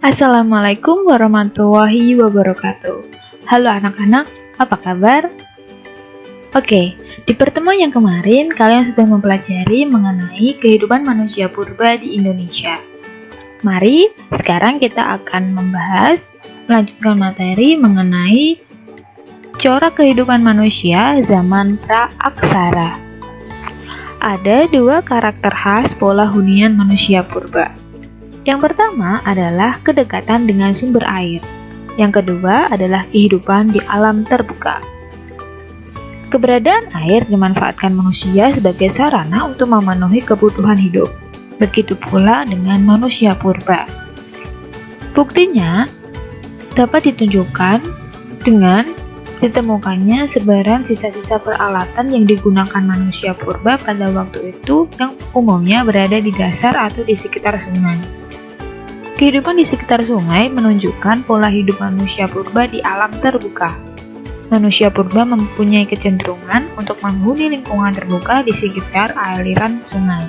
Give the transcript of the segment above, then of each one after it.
Assalamualaikum warahmatullahi wabarakatuh. Halo anak-anak, apa kabar? Oke, di pertemuan yang kemarin kalian sudah mempelajari mengenai kehidupan manusia purba di Indonesia. Mari sekarang kita akan melanjutkan materi mengenai corak kehidupan manusia zaman pra-aksara. Ada dua karakter khas pola hunian manusia purba. Yang pertama adalah kedekatan dengan sumber air. Yang kedua adalah kehidupan di alam terbuka. Keberadaan air dimanfaatkan manusia sebagai sarana untuk memenuhi kebutuhan hidup. Begitu pula dengan manusia purba. Buktinya dapat ditunjukkan dengan ditemukannya sebaran sisa-sisa peralatan yang digunakan manusia purba pada waktu itu yang umumnya berada di dasar atau di sekitar sungai. Kehidupan di sekitar sungai menunjukkan pola hidup manusia purba di alam terbuka. Manusia purba mempunyai kecenderungan untuk menghuni lingkungan terbuka di sekitar aliran sungai.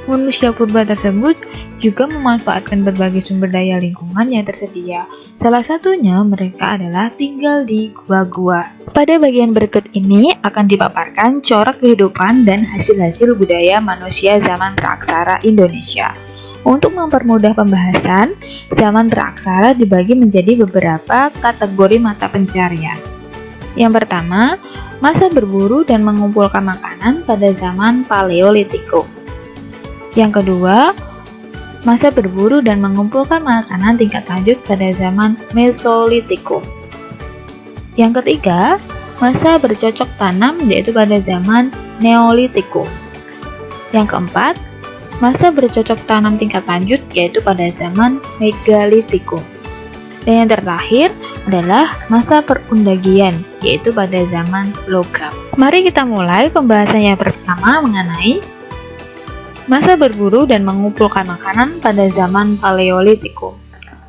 Manusia purba tersebut juga memanfaatkan berbagai sumber daya lingkungan yang tersedia. Salah satunya mereka adalah tinggal di gua-gua. Pada bagian berikut ini akan dipaparkan corak kehidupan dan hasil-hasil budaya manusia zaman praaksara Indonesia. Untuk mempermudah pembahasan, zaman praaksara dibagi menjadi beberapa kategori mata pencarian. Yang pertama, masa berburu dan mengumpulkan makanan pada zaman Paleolitikum. Yang kedua, masa berburu dan mengumpulkan makanan tingkat lanjut pada zaman Mesolitikum. Yang ketiga, masa bercocok tanam yaitu pada zaman Neolitikum. Yang keempat, masa bercocok tanam tingkat lanjut yaitu pada zaman Megalitikum. Dan yang terakhir adalah masa perundagian yaitu pada zaman Logam. Mari kita mulai pembahasan yang pertama mengenai masa berburu dan mengumpulkan makanan pada zaman Paleolitikum.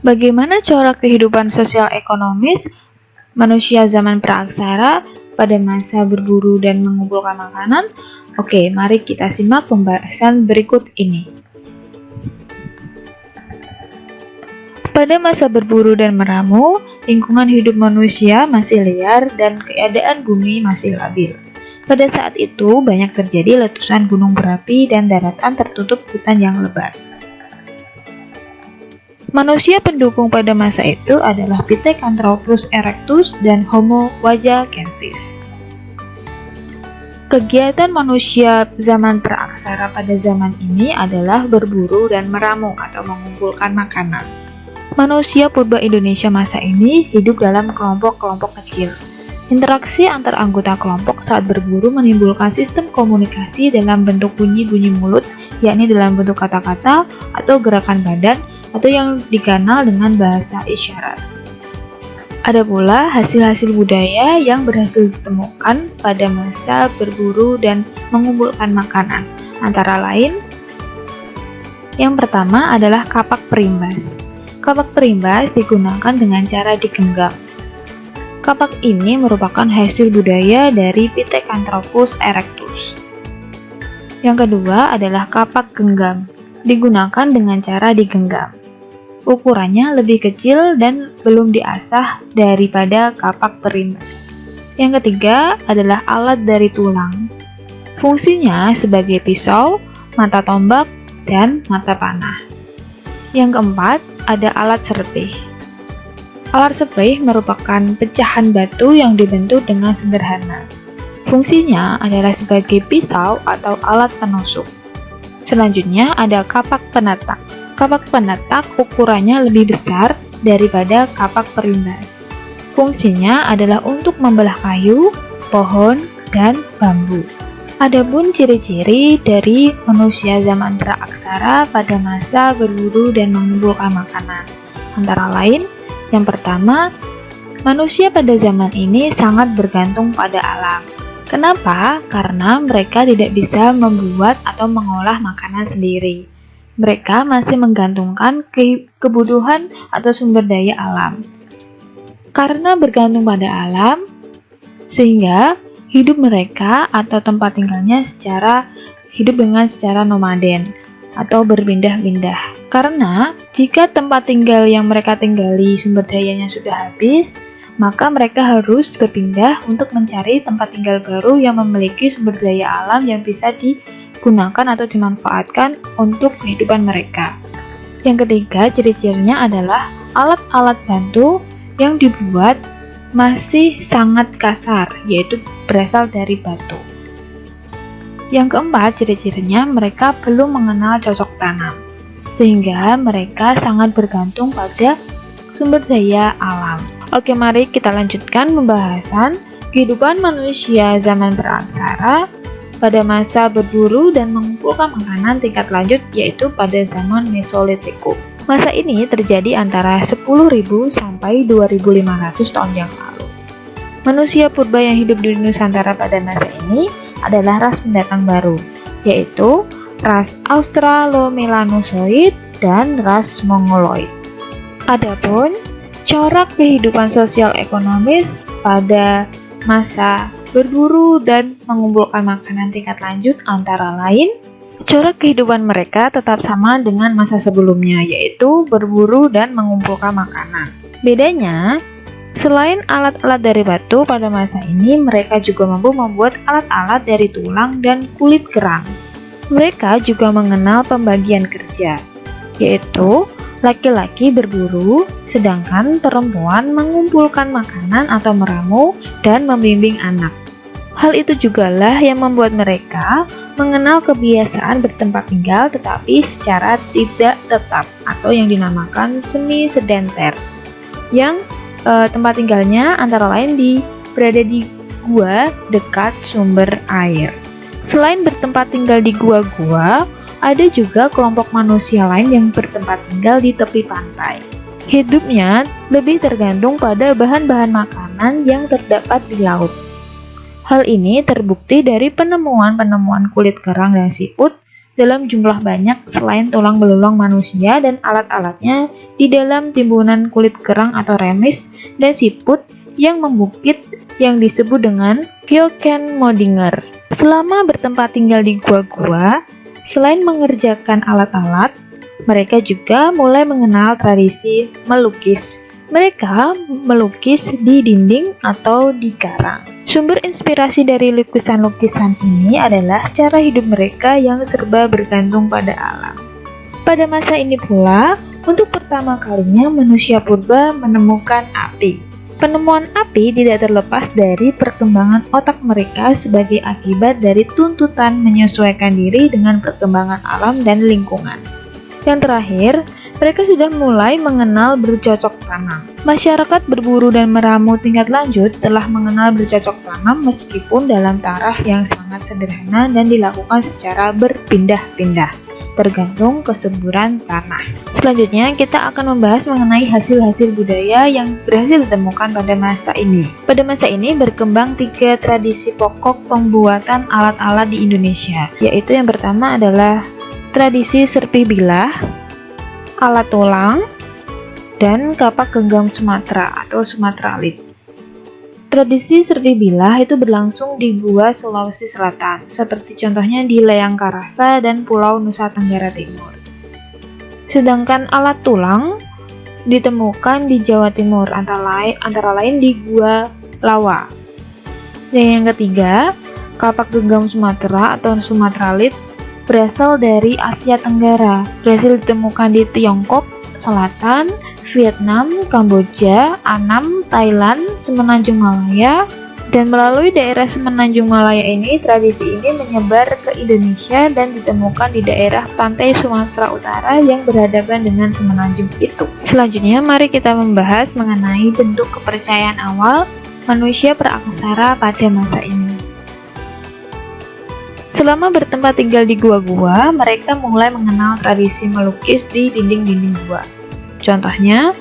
Bagaimana corak kehidupan sosial ekonomis manusia zaman praaksara pada masa berburu dan mengumpulkan makanan? Oke, mari kita simak pembahasan berikut ini. Pada masa berburu dan meramu, lingkungan hidup manusia masih liar dan keadaan bumi masih labil. Pada saat itu, banyak terjadi letusan gunung berapi dan daratan tertutup hutan yang lebat. Manusia pendukung pada masa itu adalah Pithecanthropus erectus dan Homo wajakensis. Kegiatan manusia zaman praaksara pada zaman ini adalah berburu dan meramu atau mengumpulkan makanan. Manusia purba Indonesia masa ini hidup dalam kelompok-kelompok kecil. Interaksi antar anggota kelompok saat berburu menimbulkan sistem komunikasi dalam bentuk bunyi-bunyi mulut, yakni dalam bentuk kata-kata atau gerakan badan, atau yang dikenal dengan bahasa isyarat. Ada pula hasil-hasil budaya yang berhasil ditemukan pada masa berburu dan mengumpulkan makanan, antara lain yang pertama adalah kapak perimbas. Kapak perimbas digunakan dengan cara digenggam. Kapak ini merupakan hasil budaya dari Pithecanthropus erectus. Yang kedua adalah kapak genggam, digunakan dengan cara digenggam. Ukurannya lebih kecil dan belum diasah daripada kapak perimbas. Yang ketiga adalah alat dari tulang. Fungsinya sebagai pisau, mata tombak, dan mata panah. Yang keempat ada alat serpih. Alat serpih merupakan pecahan batu yang dibentuk dengan sederhana. Fungsinya adalah sebagai pisau atau alat penusuk. Selanjutnya ada kapak penatak. Kapak penatak ukurannya lebih besar daripada kapak perimbas. Fungsinya adalah untuk membelah kayu, pohon, dan bambu. Adapun ciri-ciri dari manusia zaman praaksara pada masa berburu dan mengumpulkan makanan, antara lain yang pertama, manusia pada zaman ini sangat bergantung pada alam. Kenapa? Karena mereka tidak bisa membuat atau mengolah makanan sendiri. Mereka masih menggantungkan kebutuhan atau sumber daya alam. Karena bergantung pada alam, sehingga hidup mereka atau tempat tinggalnya hidup dengan secara nomaden atau berpindah-pindah. Karena jika tempat tinggal yang mereka tinggali sumber dayanya sudah habis, maka mereka harus berpindah untuk mencari tempat tinggal baru yang memiliki sumber daya alam yang bisa digunakan atau dimanfaatkan untuk kehidupan mereka. Yang ketiga, ciri-cirinya adalah alat-alat bantu yang dibuat masih sangat kasar, yaitu berasal dari batu. Yang keempat, ciri-cirinya mereka belum mengenal cocok tanam, sehingga mereka sangat bergantung pada sumber daya alam. Oke, mari kita lanjutkan pembahasan kehidupan manusia zaman praaksara pada masa berburu dan mengumpulkan makanan tingkat lanjut, yaitu pada zaman Mesolitikum. Masa ini terjadi antara 10.000 sampai 2.500 tahun yang lalu. Manusia purba yang hidup di Nusantara pada masa ini adalah ras pendatang baru, yaitu ras Australomelanozoid dan ras Mongoloid. Adapun corak kehidupan sosial ekonomis pada masa berburu dan mengumpulkan makanan tingkat lanjut antara lain, corak kehidupan mereka tetap sama dengan masa sebelumnya, yaitu berburu dan mengumpulkan makanan. Bedanya, selain alat-alat dari batu, pada masa ini mereka juga mampu membuat alat-alat dari tulang dan kulit kerang. Mereka juga mengenal pembagian kerja, yaitu laki-laki berburu, sedangkan perempuan mengumpulkan makanan atau meramu dan membimbing anak. Hal itu jugalah yang membuat mereka mengenal kebiasaan bertempat tinggal tetapi secara tidak tetap atau yang dinamakan semi-sedenter, yang tempat tinggalnya antara lain berada di gua dekat sumber air. Selain bertempat tinggal di gua-gua, ada juga kelompok manusia lain yang bertempat tinggal di tepi pantai. Hidupnya lebih tergantung pada bahan-bahan makanan yang terdapat di laut. Hal ini terbukti dari penemuan-penemuan kulit kerang dan siput dalam jumlah banyak selain tulang belulang manusia dan alat-alatnya di dalam timbunan kulit kerang atau remis dan siput yang membukit yang disebut dengan Keukenmodinger. Selama bertempat tinggal di gua-gua, selain mengerjakan alat-alat, mereka juga mulai mengenal tradisi melukis. Mereka melukis di dinding atau di karang. Sumber inspirasi dari lukisan-lukisan ini adalah cara hidup mereka yang serba bergantung pada alam. Pada masa ini pula, untuk pertama kalinya manusia purba menemukan api. Penemuan api tidak terlepas dari perkembangan otak mereka sebagai akibat dari tuntutan menyesuaikan diri dengan perkembangan alam dan lingkungan. Yang terakhir, mereka sudah mulai mengenal bercocok tanam. Masyarakat berburu dan meramu tingkat lanjut telah mengenal bercocok tanam meskipun dalam taraf yang sangat sederhana dan dilakukan secara berpindah-pindah, tergantung kesuburan tanah. Selanjutnya, kita akan membahas mengenai hasil-hasil budaya yang berhasil ditemukan pada masa ini. Pada masa ini berkembang 3 tradisi pokok pembuatan alat-alat di Indonesia, yaitu yang pertama adalah tradisi serpih bilah, alat tulang, dan kapak genggam Sumatera atau Sumatralit. Tradisi serpih bilah itu berlangsung di Gua Sulawesi Selatan, seperti contohnya di Leang Karasa dan Pulau Nusa Tenggara Timur. Sedangkan alat tulang ditemukan di Jawa Timur, antara lain di Gua Lawa. Dan yang ketiga, kapak genggam Sumatera atau Sumatralit berasal dari Asia Tenggara, berhasil ditemukan di Tiongkok Selatan, Vietnam, Kamboja, Annam, Thailand, Semenanjung Malaya, dan melalui daerah Semenanjung Malaya ini, tradisi ini menyebar ke Indonesia dan ditemukan di daerah pantai Sumatera Utara yang berhadapan dengan semenanjung itu. Selanjutnya, mari kita membahas mengenai bentuk kepercayaan awal manusia praaksara pada masa ini. Selama bertempat tinggal di gua-gua, mereka mulai mengenal tradisi melukis di dinding-dinding gua. Contohnya,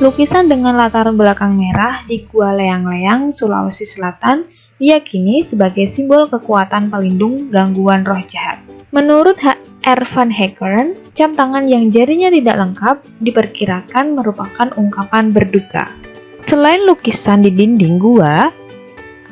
lukisan dengan latar belakang merah di Gua Leang-Leang, Sulawesi Selatan diyakini sebagai simbol kekuatan pelindung gangguan roh jahat. Menurut H.R. van Heckern, jam tangan yang jarinya tidak lengkap diperkirakan merupakan ungkapan berduka. Selain lukisan di dinding gua,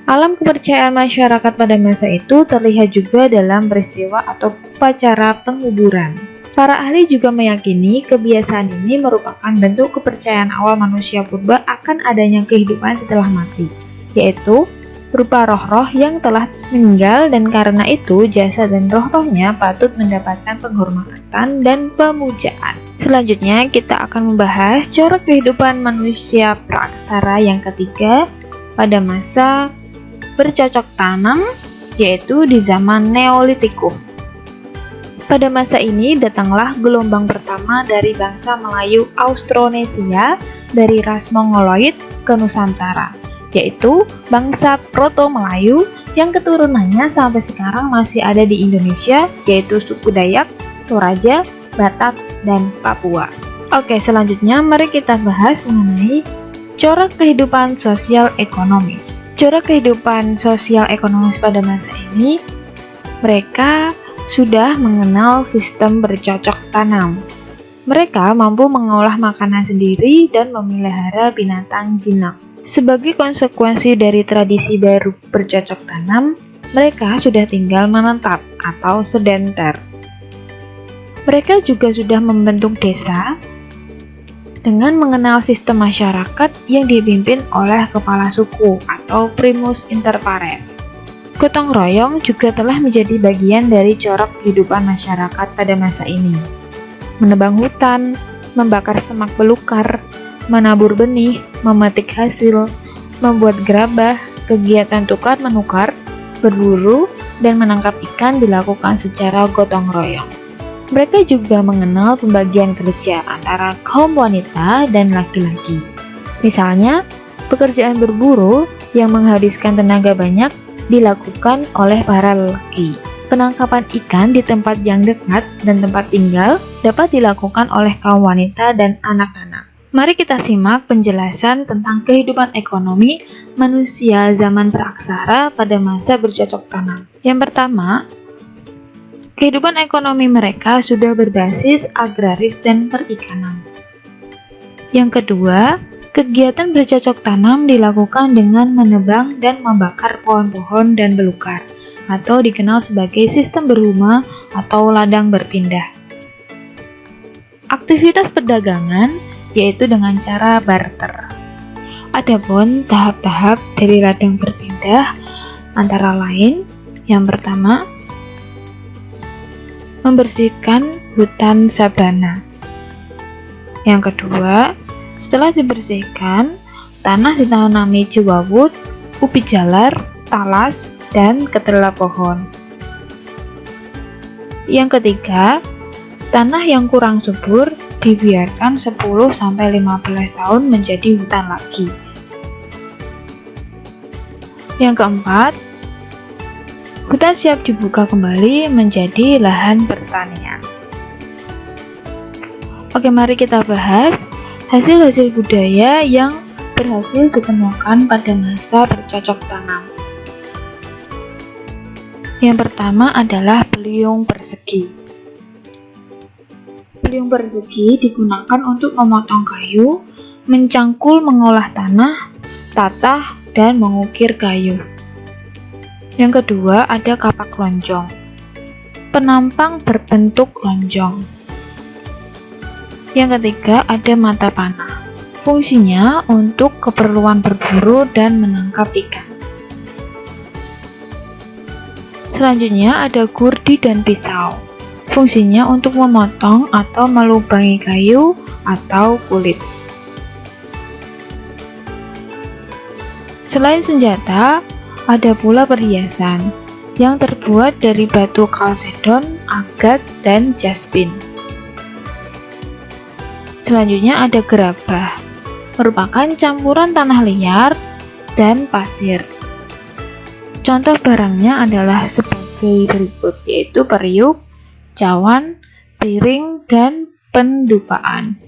alam kepercayaan masyarakat pada masa itu terlihat juga dalam peristiwa atau upacara penguburan. Para ahli juga meyakini kebiasaan ini merupakan bentuk kepercayaan awal manusia purba akan adanya kehidupan setelah mati, yaitu berupa roh-roh yang telah meninggal, dan karena itu jasad dan roh-rohnya patut mendapatkan penghormatan dan pemujaan. Selanjutnya kita akan membahas corak kehidupan manusia praaksara yang ketiga pada masa bercocok tanam, yaitu di zaman Neolitikum. Pada masa ini datanglah gelombang pertama dari bangsa Melayu Austronesia dari ras Mongoloid ke Nusantara, yaitu bangsa Proto-Melayu yang keturunannya sampai sekarang masih ada di Indonesia, yaitu suku Dayak, Toraja, Batak, dan Papua. Oke, selanjutnya mari kita bahas mengenai corak kehidupan sosial ekonomis. Corak kehidupan sosial ekonomis pada masa ini, mereka sudah mengenal sistem bercocok tanam. Mereka mampu mengolah makanan sendiri dan memelihara binatang jinak. Sebagai konsekuensi dari tradisi baru bercocok tanam, mereka sudah tinggal menetap atau sedenter. Mereka juga sudah membentuk desa dengan mengenal sistem masyarakat yang dipimpin oleh kepala suku atau primus inter pares. Gotong royong juga telah menjadi bagian dari corak kehidupan masyarakat pada masa ini. Menebang hutan, membakar semak belukar, menabur benih, memetik hasil, membuat gerabah, kegiatan tukar-menukar, berburu, dan menangkap ikan dilakukan secara gotong royong. Mereka juga mengenal pembagian kerja antara kaum wanita dan laki-laki. Misalnya, pekerjaan berburu yang menghabiskan tenaga banyak dilakukan oleh para lelaki. Penangkapan ikan di tempat yang dekat dan tempat tinggal dapat dilakukan oleh kaum wanita dan anak-anak. Mari kita simak penjelasan tentang kehidupan ekonomi manusia zaman praaksara pada masa bercocok tanam. Yang pertama, kehidupan ekonomi mereka sudah berbasis agraris dan perikanan. Yang kedua, kegiatan bercocok tanam dilakukan dengan menebang dan membakar pohon-pohon dan belukar, atau dikenal sebagai sistem berhuma atau ladang berpindah. Aktivitas perdagangan yaitu dengan cara barter. Adapun tahap-tahap dari ladang berpindah antara lain, yang pertama, membersihkan hutan sabana. Yang kedua, setelah dibersihkan, tanah ditanami jewawut, ubi jalar, talas, dan ketela pohon. Yang ketiga, tanah yang kurang subur dibiarkan 10-15 tahun menjadi hutan lagi. Yang keempat, hutan siap dibuka kembali menjadi lahan pertanian. Oke, mari kita bahas hasil-hasil budaya yang berhasil ditemukan pada masa bercocok tanam. Yang pertama adalah beliung persegi. Beliung persegi digunakan untuk memotong kayu, mencangkul mengolah tanah, tatah, dan mengukir kayu. Yang kedua ada kapak lonjong. Penampang berbentuk lonjong. Yang ketiga ada mata panah. Fungsinya untuk keperluan berburu dan menangkap ikan. Selanjutnya ada gurdi dan pisau. Fungsinya untuk memotong atau melubangi kayu atau kulit. Selain senjata, ada pula perhiasan yang terbuat dari batu kalsedon, agat, dan jaspin. Selanjutnya ada gerabah, merupakan campuran tanah liar dan pasir. Contoh barangnya adalah sebagai berikut, yaitu periuk, cawan, piring, dan pendupaan.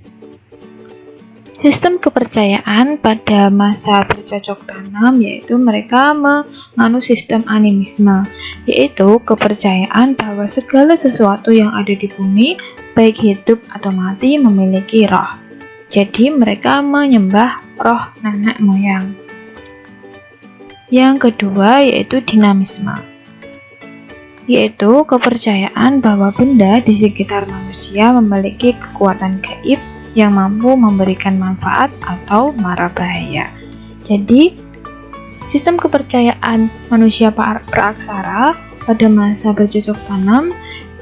Sistem kepercayaan pada masa bercocok tanam yaitu mereka menganut sistem animisme, yaitu kepercayaan bahwa segala sesuatu yang ada di bumi, baik hidup atau mati, memiliki roh. Jadi mereka menyembah roh nenek moyang. Yang kedua yaitu dinamisme. yaitu kepercayaan bahwa benda di sekitar manusia memiliki kekuatan gaib yang mampu memberikan manfaat atau mara bahaya. Jadi, sistem kepercayaan manusia praaksara pada masa bercocok tanam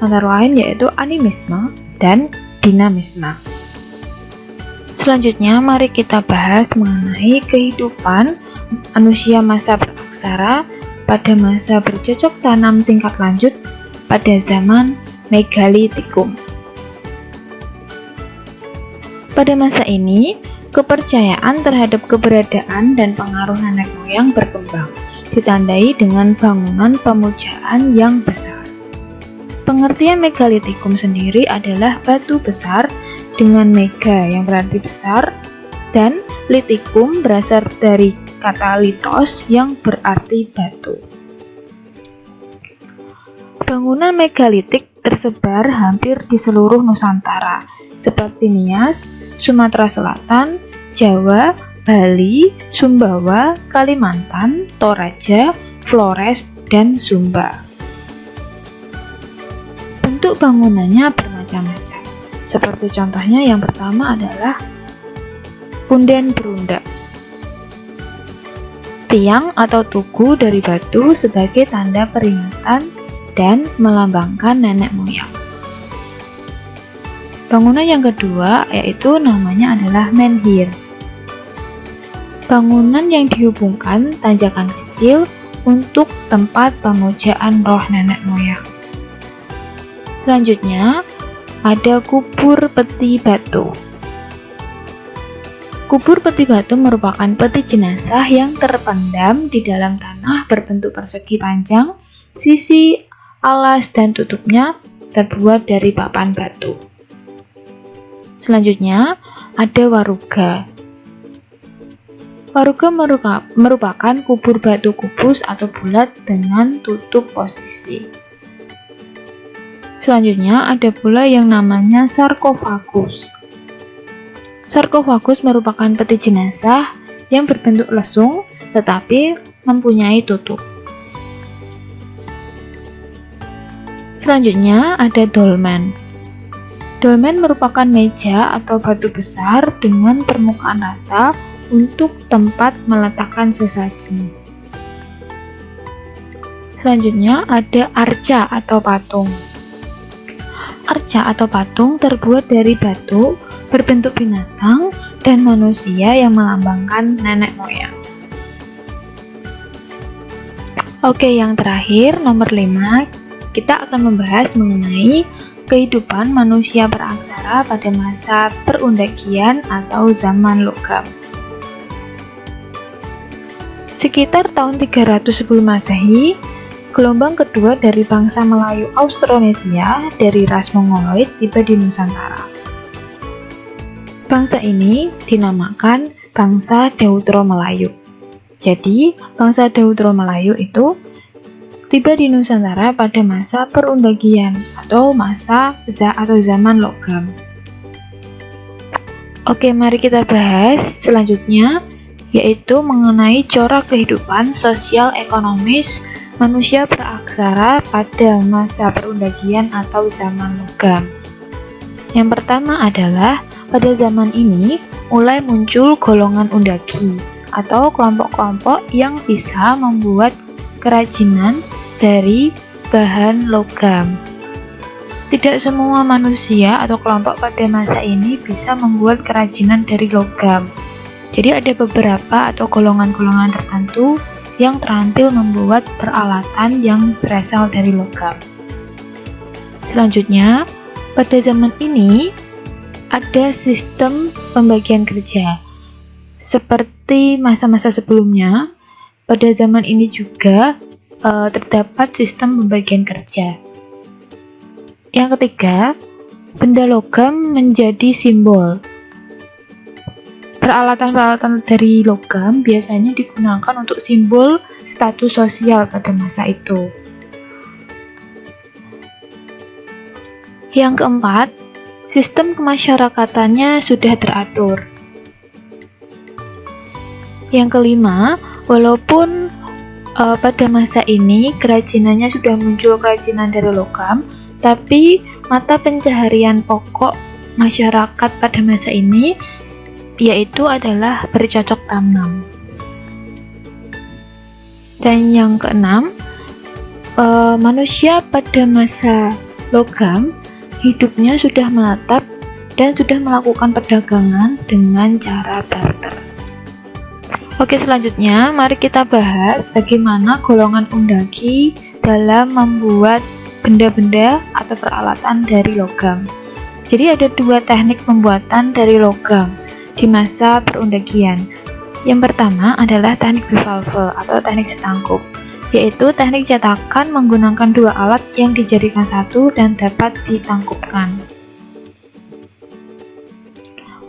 antara lain yaitu animisme dan dinamisme. Selanjutnya, mari kita bahas mengenai kehidupan manusia masa praaksara pada masa bercocok tanam tingkat lanjut pada zaman Megalitikum. Pada masa ini, kepercayaan terhadap keberadaan dan pengaruh nenek moyang berkembang, ditandai dengan bangunan pemujaan yang besar. Pengertian Megalitikum sendiri adalah batu besar dengan mega yang berarti besar dan litikum berasal dari kata litos yang berarti batu. Bangunan megalitik tersebar hampir di seluruh Nusantara, seperti Nias, Sumatera Selatan, Jawa, Bali, Sumbawa, Kalimantan, Toraja, Flores, dan Sumba. Bentuk bangunannya bermacam-macam. Seperti contohnya yang pertama adalah punden berundak. Tiang atau tugu dari batu sebagai tanda peringatan dan melambangkan nenek moyang. Bangunan yang kedua yaitu namanya adalah menhir. Bangunan yang dihubungkan tanjakan kecil untuk tempat pemujaan roh nenek moyang. Selanjutnya ada kubur peti batu. Kubur peti batu merupakan peti jenazah yang terpendam di dalam tanah berbentuk persegi panjang, sisi, alas, dan tutupnya terbuat dari papan batu. Selanjutnya, ada waruga. Waruga merupakan kubur batu kubus atau bulat dengan tutup posisi. Selanjutnya, ada pula yang namanya sarkofagus. Sarkofagus merupakan peti jenazah yang berbentuk lesung tetapi mempunyai tutup. Selanjutnya, ada dolmen. Dolmen merupakan meja atau batu besar dengan permukaan rata untuk tempat meletakkan sesaji. Selanjutnya ada arca atau patung. Arca atau patung terbuat dari batu berbentuk binatang dan manusia yang melambangkan nenek moyang. Oke, yang terakhir nomor 5, kita akan membahas mengenai kehidupan manusia praaksara pada masa perundakian atau zaman logam. Sekitar tahun 310 Masehi, gelombang kedua dari bangsa Melayu Austronesia dari ras Mongoloid tiba di Nusantara. Bangsa ini dinamakan bangsa Deutero Melayu. Jadi, bangsa Deutero Melayu itu tiba di Nusantara pada masa perundakian atau masa zaman logam. Oke, mari kita bahas selanjutnya, yaitu mengenai corak kehidupan sosial ekonomis manusia praaksara pada masa perundakian atau zaman logam. Yang pertama adalah pada zaman ini mulai muncul golongan undaki atau kelompok-kelompok yang bisa membuat kerajinan dari bahan logam. Tidak semua manusia atau kelompok pada masa ini bisa membuat kerajinan dari logam. Jadi ada beberapa atau golongan-golongan tertentu yang terampil membuat peralatan yang berasal dari logam. Selanjutnya, pada zaman ini ada sistem pembagian kerja. Seperti masa-masa sebelumnya, pada zaman ini juga terdapat sistem pembagian kerja. Yang ketiga, benda logam menjadi simbol. Peralatan-peralatan dari logam biasanya digunakan untuk simbol status sosial pada masa itu. Yang keempat, sistem kemasyarakatannya sudah teratur. Yang kelima, walaupun Pada masa ini kerajinannya sudah muncul kerajinan dari logam, tapi mata pencaharian pokok masyarakat pada masa ini yaitu adalah bercocok tanam. Dan yang keenam, manusia pada masa logam hidupnya sudah menetap dan sudah melakukan perdagangan dengan cara barter. Oke, selanjutnya mari kita bahas bagaimana golongan undaki dalam membuat benda-benda atau peralatan dari logam. Jadi ada dua teknik pembuatan dari logam di masa perundakian. Yang pertama adalah teknik bivalve atau teknik setangkup, yaitu teknik cetakan menggunakan dua alat yang dijadikan satu dan dapat ditangkupkan.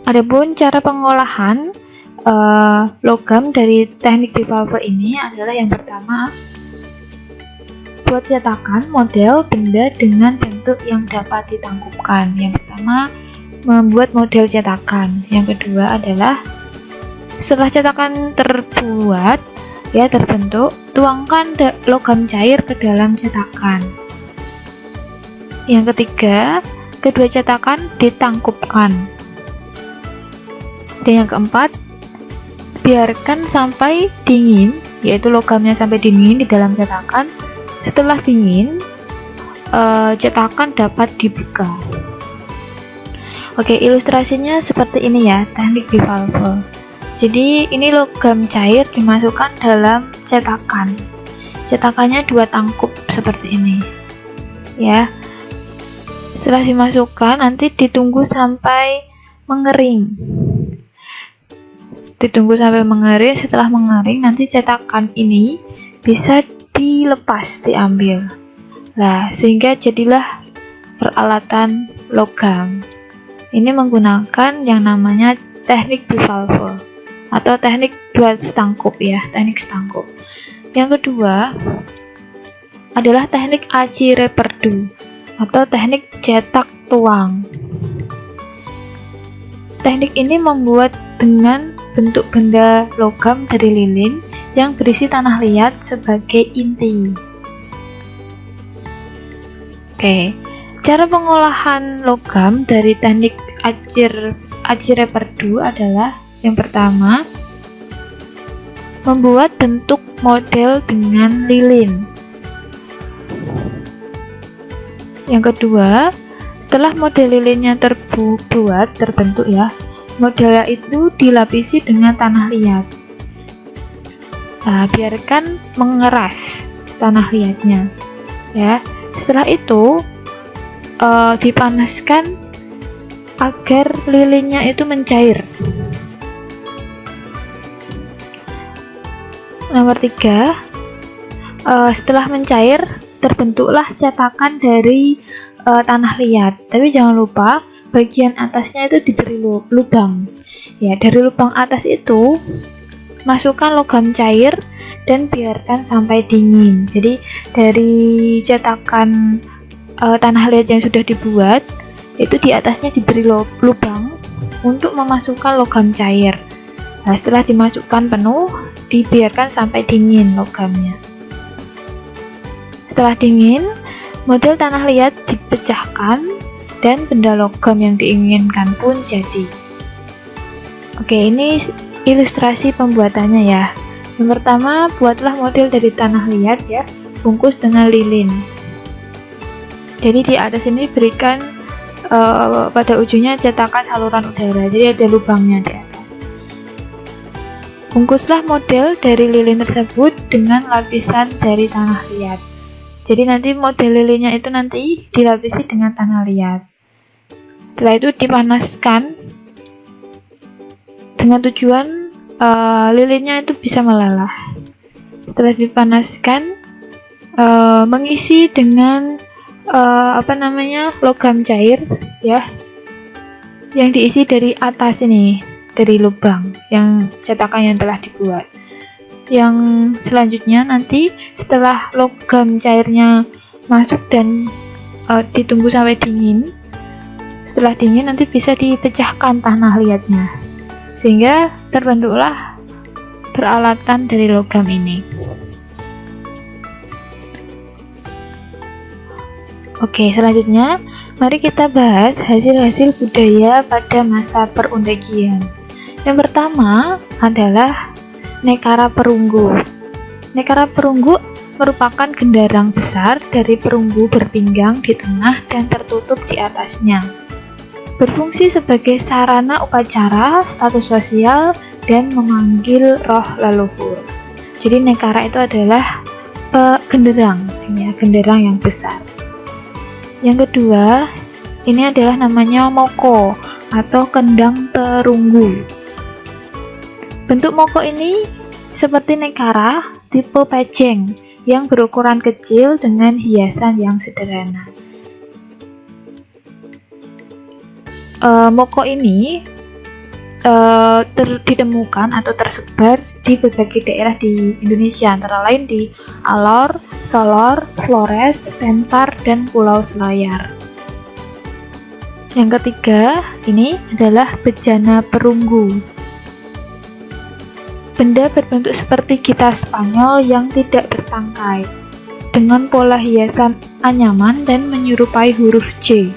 Adapun cara pengolahan logam dari teknik bivalve ini adalah yang pertama, buat cetakan model benda dengan bentuk yang dapat ditangkupkan. Yang pertama, membuat model cetakan. Yang kedua adalah setelah cetakan terbuat terbentuk, tuangkan logam cair ke dalam cetakan. Yang ketiga, kedua cetakan ditangkupkan. Dan yang keempat, biarkan sampai dingin, yaitu logamnya sampai dingin di dalam cetakan. Setelah dingin, cetakan dapat dibuka. Oke, ilustrasinya seperti ini ya, teknik bivalve. Jadi ini logam cair dimasukkan dalam cetakan. Cetakannya dua tangkup seperti ini. Ya. Setelah dimasukkan, nanti ditunggu sampai mengering. Setelah mengering nanti cetakan ini bisa dilepas, diambil. Nah, sehingga jadilah peralatan logam. Ini menggunakan yang namanya teknik bivalve atau teknik dua setangkup ya, teknik setangkup. Yang kedua adalah teknik acire perdu atau teknik cetak tuang. Teknik ini membuat dengan bentuk benda logam dari lilin yang berisi tanah liat sebagai inti. Oke, cara pengolahan logam dari teknik acire perdu adalah yang pertama, membuat bentuk model dengan lilin. Yang kedua, setelah model lilinnya terbentuk ya, modelnya itu dilapisi dengan tanah liat. Nah, biarkan mengeras tanah liatnya ya. Setelah itu dipanaskan agar lilinnya itu mencair. Nomor 3, setelah mencair terbentuklah cetakan dari tanah liat. Tapi jangan lupa bagian atasnya itu diberi lubang. Ya, dari lubang atas itu masukkan logam cair dan biarkan sampai dingin. Jadi dari cetakan tanah liat yang sudah dibuat itu di atasnya diberi lubang untuk memasukkan logam cair. Nah, setelah dimasukkan penuh, dibiarkan sampai dingin logamnya. Setelah dingin, model tanah liat dipecahkan dan benda logam yang diinginkan pun jadi. Oke, ini ilustrasi pembuatannya ya. Yang pertama, buatlah model dari tanah liat ya, bungkus dengan lilin. Jadi di atas ini berikan pada ujungnya cetakan saluran udara, jadi ada lubangnya di atas. Bungkuslah model dari lilin tersebut dengan lapisan dari tanah liat. Jadi nanti model lilinnya itu nanti dilapisi dengan tanah liat. Setelah itu dipanaskan dengan tujuan lilinnya itu bisa melelah. Setelah dipanaskan, mengisi dengan logam cair ya, yang diisi dari atas ini, dari lubang yang cetakan yang telah dibuat. Yang selanjutnya nanti setelah logam cairnya masuk dan ditunggu sampai dingin. Setelah dingin nanti bisa dipecahkan tanah liatnya, sehingga terbentuklah peralatan dari logam ini. Oke, selanjutnya mari kita bahas hasil-hasil budaya pada masa perundakian. Yang pertama adalah Nekara Perunggu. Nekara Perunggu merupakan gendarang besar dari perunggu berpinggang di tengah dan tertutup di atasnya. Berfungsi sebagai sarana upacara, status sosial, dan memanggil roh leluhur. Jadi Nekara itu adalah genderang, ya, genderang yang besar. Yang kedua, ini adalah namanya moko atau kendang perunggu. Bentuk moko ini seperti Nekara, tipe pejeng yang berukuran kecil dengan hiasan yang sederhana. Moko ini ditemukan atau tersebar di berbagai daerah di Indonesia, antara lain di Alor, Solor, Flores, Bentar, dan Pulau Selayar. Yang ketiga, ini adalah bejana perunggu. Benda berbentuk seperti gitar Spanyol yang tidak bertangkai, dengan pola hiasan anyaman dan menyerupai huruf C.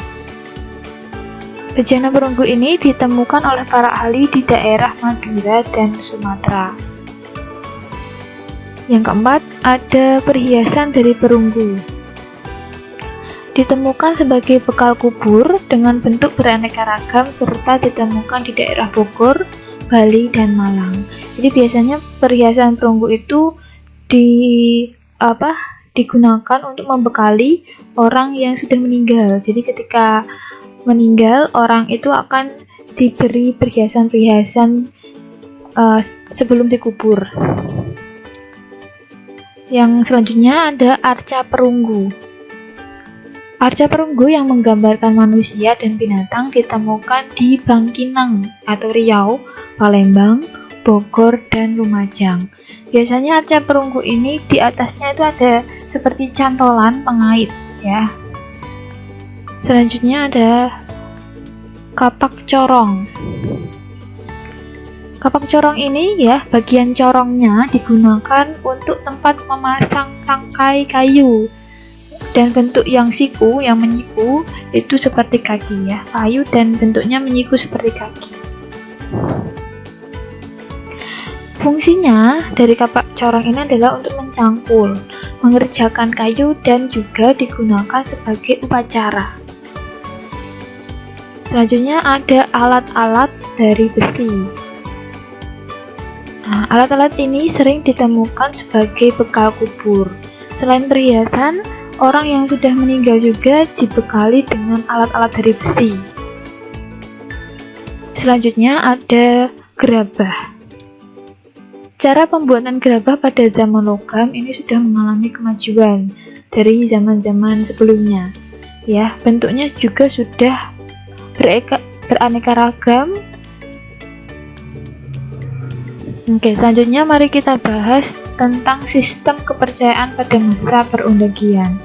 Bejana perunggu ini ditemukan oleh para ahli di daerah Madura dan Sumatera. Yang keempat, ada perhiasan dari perunggu. Ditemukan sebagai bekal kubur dengan bentuk beraneka ragam serta ditemukan di daerah Bogor, Bali, dan Malang. Jadi biasanya perhiasan perunggu itu digunakan untuk membekali orang yang sudah meninggal. Jadi ketika meninggal, orang itu akan diberi perhiasan-perhiasan sebelum dikubur. Yang selanjutnya ada arca perunggu. Arca perunggu yang menggambarkan manusia dan binatang ditemukan di Bangkinang atau Riau, Palembang, Bogor, dan Lumajang. Biasanya arca perunggu ini di atasnya itu ada seperti cantolan pengait, ya. Selanjutnya ada kapak corong. Kapak corong ini, ya, bagian corongnya digunakan untuk tempat memasang tangkai kayu, dan bentuk yang siku, yang menyiku itu seperti kaki, ya, kayu dan bentuknya menyiku seperti kaki. Fungsinya dari kapak corong ini adalah untuk mencangkul, mengerjakan kayu, dan juga digunakan sebagai upacara. Selanjutnya ada alat-alat dari besi. Nah, alat-alat ini sering ditemukan sebagai bekal kubur. Selain perhiasan, orang yang sudah meninggal juga dibekali dengan alat-alat dari besi. Selanjutnya ada gerabah. Cara pembuatan gerabah pada zaman logam ini sudah mengalami kemajuan dari zaman-zaman sebelumnya. Ya, bentuknya juga sudah beraneka ragam. Oke, selanjutnya mari kita bahas tentang sistem kepercayaan pada masa perundakian.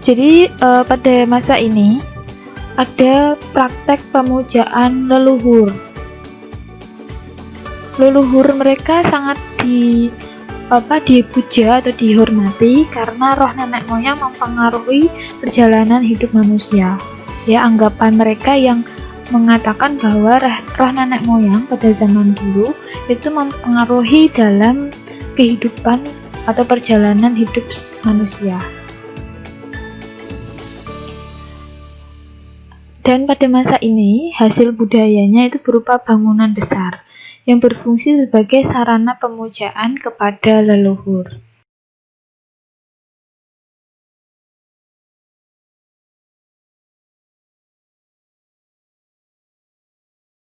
Jadi pada masa ini ada praktek pemujaan leluhur. Leluhur mereka sangat dipuja atau dihormati karena roh nenek moyang mempengaruhi perjalanan hidup manusia. Ya, anggapan mereka yang mengatakan bahwa roh nenek moyang pada zaman dulu itu mempengaruhi dalam kehidupan atau perjalanan hidup manusia. Dan pada masa ini, hasil budayanya itu berupa bangunan besar yang berfungsi sebagai sarana pemujaan kepada leluhur.